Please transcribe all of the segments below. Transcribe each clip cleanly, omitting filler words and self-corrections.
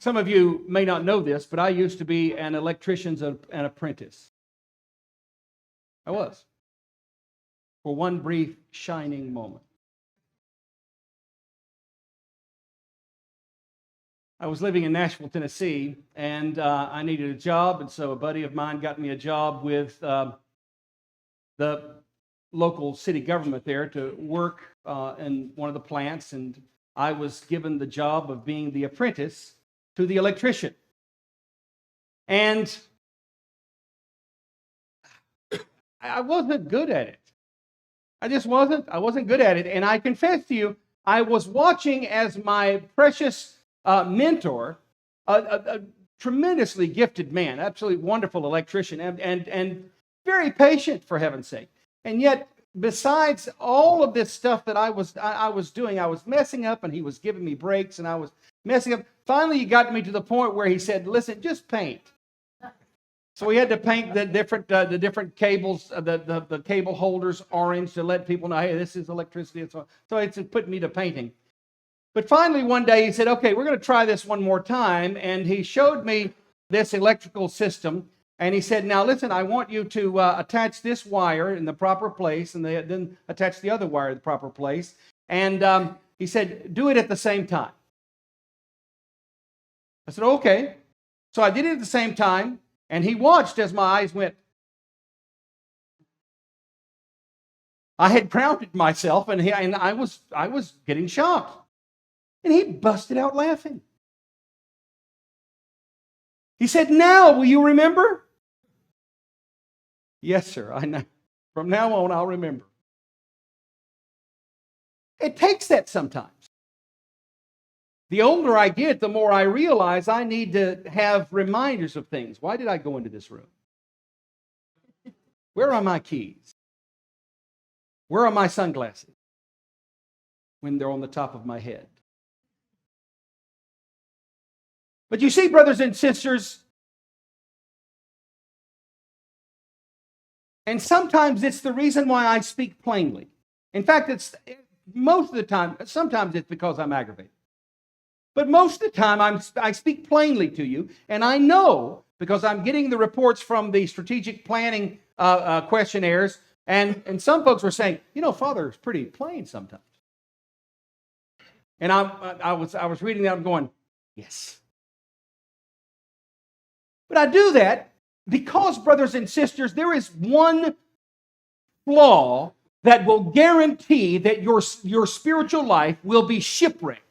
Some of you may not know this, but I used to be an electrician's an apprentice. I was. For one brief shining moment. I was living in Nashville, Tennessee, and I needed a job, and so a buddy of mine got me a job with the local city government there to work in one of the plants, and I was given the job of being the apprentice to the electrician. And I wasn't good at it. I just wasn't. I wasn't good at it. And I confess to you, I was watching as my precious mentor, a tremendously gifted man, absolutely wonderful electrician, and very patient, for heaven's sake. And yet, besides all of this stuff that I was doing, I was messing up, and he was giving me breaks, and I was messing up. Finally, he got me to the point where he said, "Listen, just paint." So we had to paint the different cables, the cable holders orange to let people know, hey, this is electricity and so on. So it's put me to painting. But finally, one day he said, okay, we're going to try this one more time. And he showed me this electrical system. And he said, now listen, I want you to attach this wire in the proper place, and then attach the other wire in the proper place. And he said, do it at the same time. I said, okay. So I did it at the same time. And he watched as my eyes went. I had grounded myself, and I was getting shocked. And he busted out laughing. He said, now will you remember? Yes, sir. I know. From now on, I'll remember. It takes that sometimes. The older I get, the more I realize I need to have reminders of things. Why did I go into this room? Where are my keys? Where are my sunglasses? When they're on the top of my head. But you see, brothers and sisters, and sometimes it's the reason why I speak plainly. In fact, it's most of the time, sometimes it's because I'm aggravated. But most of the time, I speak plainly to you, and I know, because I'm getting the reports from the strategic planning questionnaires, and some folks were saying, you know, Father is pretty plain sometimes. And I was reading that, I'm going, yes. But I do that because, brothers and sisters, there is one flaw that will guarantee that your spiritual life will be shipwrecked.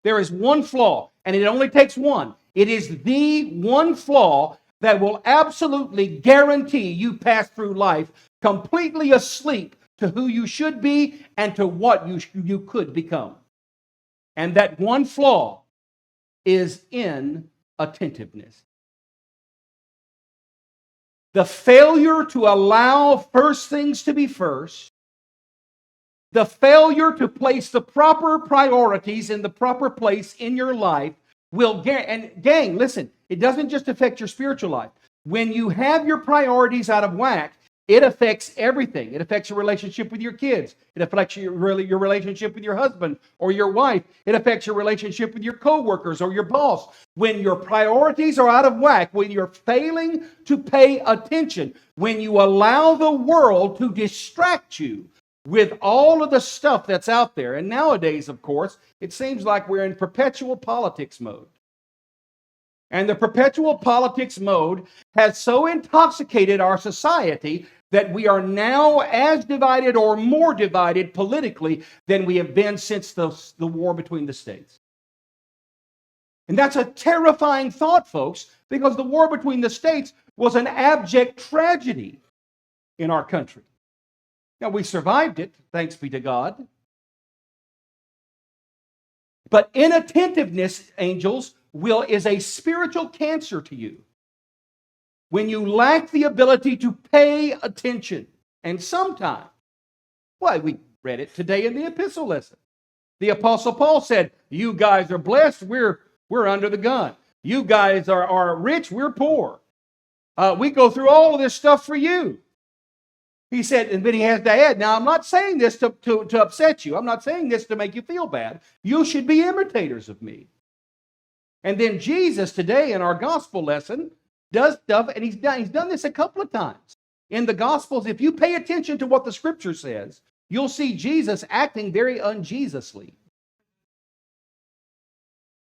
There is one flaw, and it only takes one. It is the one flaw that will absolutely guarantee you pass through life completely asleep to who you should be and to what you could become. And that one flaw is inattentiveness. The failure to allow first things to be first, the failure to place the proper priorities in the proper place in your life will, and gang, listen, it doesn't just affect your spiritual life. When you have your priorities out of whack, it affects everything. It affects your relationship with your kids. It affects your relationship with your husband or your wife. It affects your relationship with your coworkers or your boss. When your priorities are out of whack, when you're failing to pay attention, when you allow the world to distract you with all of the stuff that's out there. And nowadays, of course, it seems like we're in perpetual politics mode. And the perpetual politics mode has so intoxicated our society that we are now as divided or more divided politically than we have been since the war between the states. And that's a terrifying thought, folks, because the war between the states was an abject tragedy in our country. Now, we survived it, thanks be to God. But inattentiveness, angels, is a spiritual cancer to you. When you lack the ability to pay attention. And sometimes, well, we read it today in the epistle lesson. The Apostle Paul said, you guys are blessed, we're under the gun. You guys are rich, we're poor. We go through all of this stuff for you. He said, and then he has to add, now I'm not saying this to upset you. I'm not saying this to make you feel bad. You should be imitators of me. And then Jesus today in our gospel lesson does stuff, and he's done this a couple of times. In the Gospels, if you pay attention to what the Scripture says, you'll see Jesus acting very un-Jesusly.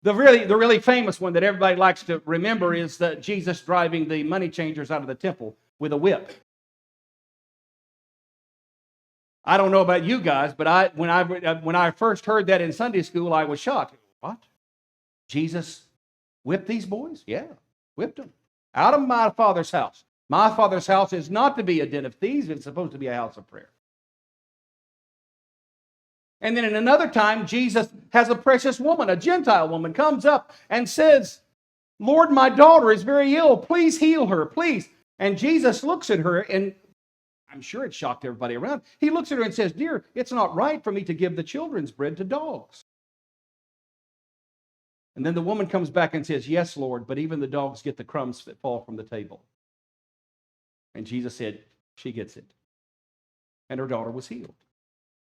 The really famous one that everybody likes to remember is that Jesus driving the money changers out of the temple with a whip. I don't know about you guys, but when I first heard that in Sunday school, I was shocked. What? Jesus whipped these boys? Yeah, whipped them. Out of my Father's house. My Father's house is not to be a den of thieves, it's supposed to be a house of prayer. And then in another time, Jesus has a precious woman, a Gentile woman, comes up and says, Lord, my daughter is very ill. Please heal her, please. And Jesus looks at her, and I'm sure it shocked everybody around. He looks at her and says, dear, it's not right for me to give the children's bread to dogs. And then the woman comes back and says, yes, Lord, but even the dogs get the crumbs that fall from the table. And Jesus said, she gets it. And her daughter was healed.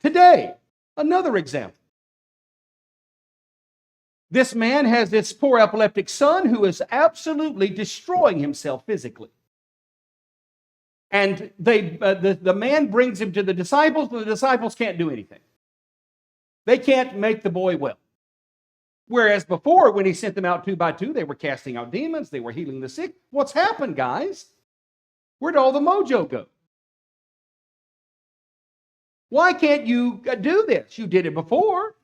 Today, another example. This man has this poor epileptic son who is absolutely destroying himself physically. And the man brings him to the disciples, but the disciples can't do anything. They can't make the boy well. Whereas before, when he sent them out 2 by 2, they were casting out demons, they were healing the sick. What's happened, guys? Where'd all the mojo go? Why can't you do this? You did it before.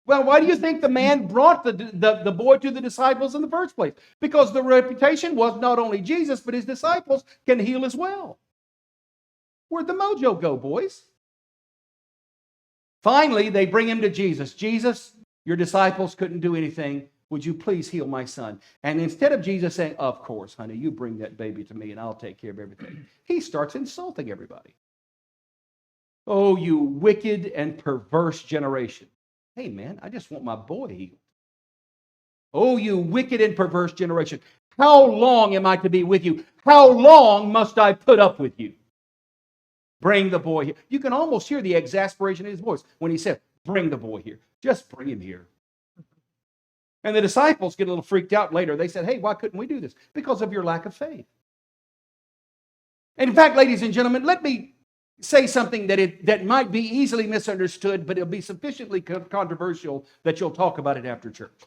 Well, why do you think the man brought the boy to the disciples in the first place? Because the reputation was not only Jesus, but his disciples can heal as well. Where'd the mojo go, boys? Finally, they bring him to Jesus. Jesus, your disciples couldn't do anything. Would you please heal my son? And instead of Jesus saying, of course, honey, you bring that baby to me and I'll take care of everything, he starts insulting everybody. Oh, you wicked and perverse generation. Hey, man, I just want my boy healed. Oh, you wicked and perverse generation. How long am I to be with you? How long must I put up with you? Bring the boy here. You can almost hear the exasperation in his voice when he said, bring the boy here. Just bring him here. And the disciples get a little freaked out later. They said, hey, why couldn't we do this? Because of your lack of faith. And in fact, ladies and gentlemen, let me say something that might be easily misunderstood, but it'll be sufficiently controversial that you'll talk about it after church.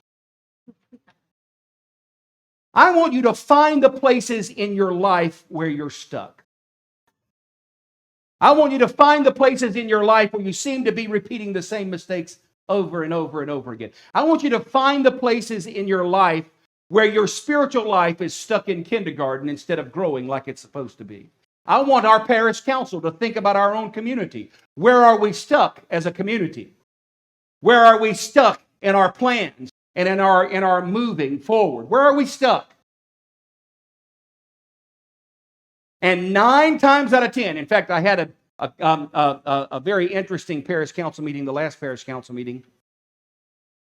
I want you to find the places in your life where you're stuck. I want you to find the places in your life where you seem to be repeating the same mistakes over and over and over again. I want you to find the places in your life where your spiritual life is stuck in kindergarten instead of growing like it's supposed to be. I want our parish council to think about our own community. Where are we stuck as a community? Where are we stuck in our plans and in our moving forward? Where are we stuck? And 9 times out of 10, in fact, I had a very interesting parish council meeting, the last parish council meeting.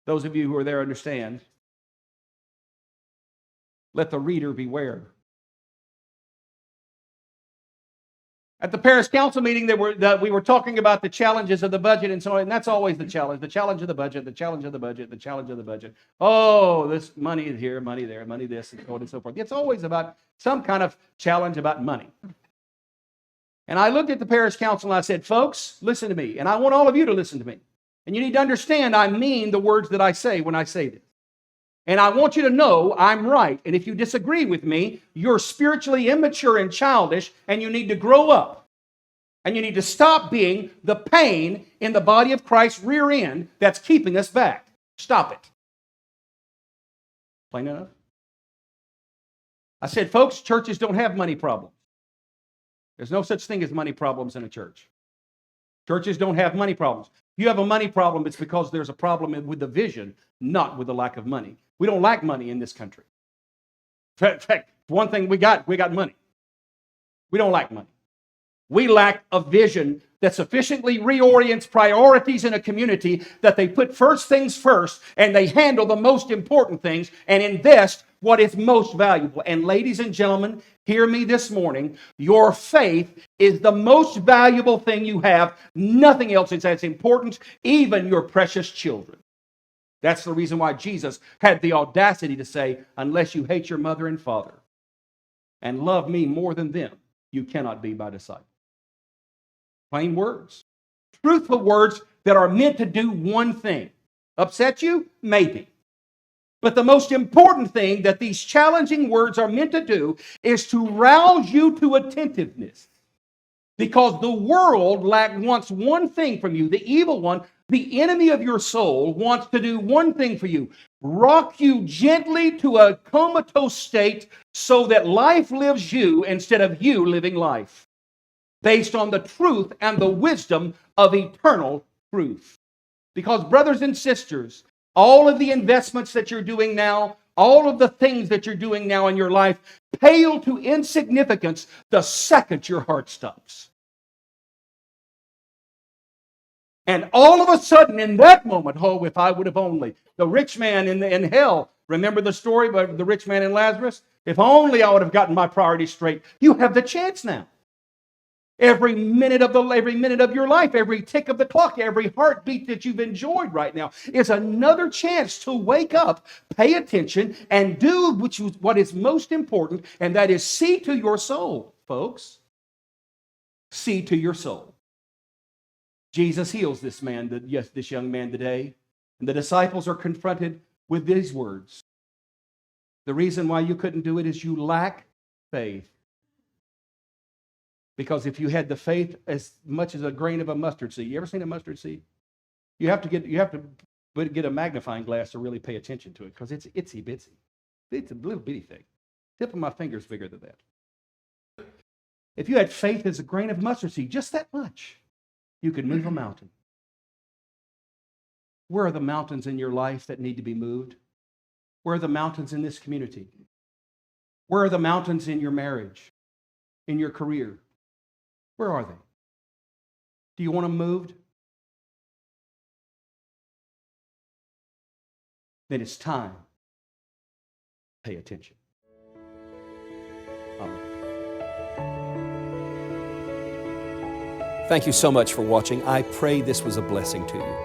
Those of you who are there understand. Let the reader beware. At the parish council meeting, we were talking about the challenges of the budget and so on, and that's always the challenge of the budget, the challenge of the budget, the challenge of the budget. Oh, this money here, money there, money this, and so on and so forth. It's always about some kind of challenge about money. And I looked at the parish council and I said, folks, listen to me, and I want all of you to listen to me. And you need to understand I mean the words that I say when I say this. And I want you to know I'm right. And if you disagree with me, you're spiritually immature and childish, and you need to grow up. And you need to stop being the pain in the body of Christ's rear end that's keeping us back. Stop it. Plain enough? I said, folks, churches don't have money problems. There's no such thing as money problems in a church. Churches don't have money problems. If you have a money problem, it's because there's a problem with the vision, not with the lack of money. We don't lack money in this country. In fact, one thing we got money. We don't lack money. We lack a vision that sufficiently reorients priorities in a community that they put first things first and they handle the most important things and invest what is most valuable. And ladies and gentlemen, hear me this morning. Your faith is the most valuable thing you have. Nothing else is as important, even your precious children. That's the reason why Jesus had the audacity to say, unless you hate your mother and father and love me more than them, you cannot be my disciple. Plain words. Truthful words that are meant to do one thing. Upset you? Maybe. But the most important thing that these challenging words are meant to do is to rouse you to attentiveness. Because the world wants one thing from you. The evil one, the enemy of your soul, wants to do one thing for you. Rock you gently to a comatose state so that life lives you instead of you living life. Based on the truth and the wisdom of eternal truth. Because brothers and sisters, all of the investments that you're doing now, all of the things that you're doing now in your life pale to insignificance the second your heart stops. And all of a sudden, in that moment, oh, if I would have only. The rich man in hell, remember the story about the rich man and Lazarus? If only I would have gotten my priorities straight. You have the chance now. Every minute of your life, every tick of the clock, every heartbeat that you've enjoyed right now is another chance to wake up, pay attention, and do what is most important, and that is see to your soul, folks. See to your soul. Jesus heals this young man today, and the disciples are confronted with these words. The reason why you couldn't do it is you lack faith. Because if you had the faith as much as a grain of a mustard seed, you ever seen a mustard seed? You have to get a magnifying glass to really pay attention to it because it's itsy bitsy. It's a little bitty thing. Tip of my finger's bigger than that. If you had faith as a grain of mustard seed, just that much, you could move a mountain. Where are the mountains in your life that need to be moved? Where are the mountains in this community? Where are the mountains in your marriage, in your career? Where are they? Do you want them moved? Then it's time. Pay attention. Amen. Thank you so much for watching. I pray this was a blessing to you.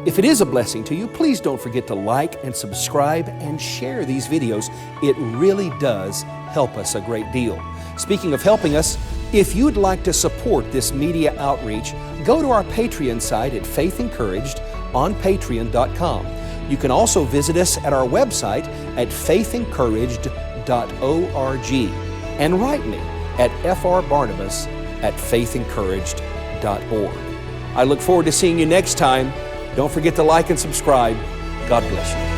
If it is a blessing to you, please don't forget to like and subscribe and share these videos. It really does help us a great deal. Speaking of helping us, if you'd like to support this media outreach, go to our Patreon site at Faith Encouraged on patreon.com. You can also visit us at our website at faithencouraged.org and write me at frbarnabas@faithencouraged.org. I look forward to seeing you next time. Don't forget to like and subscribe. God bless you.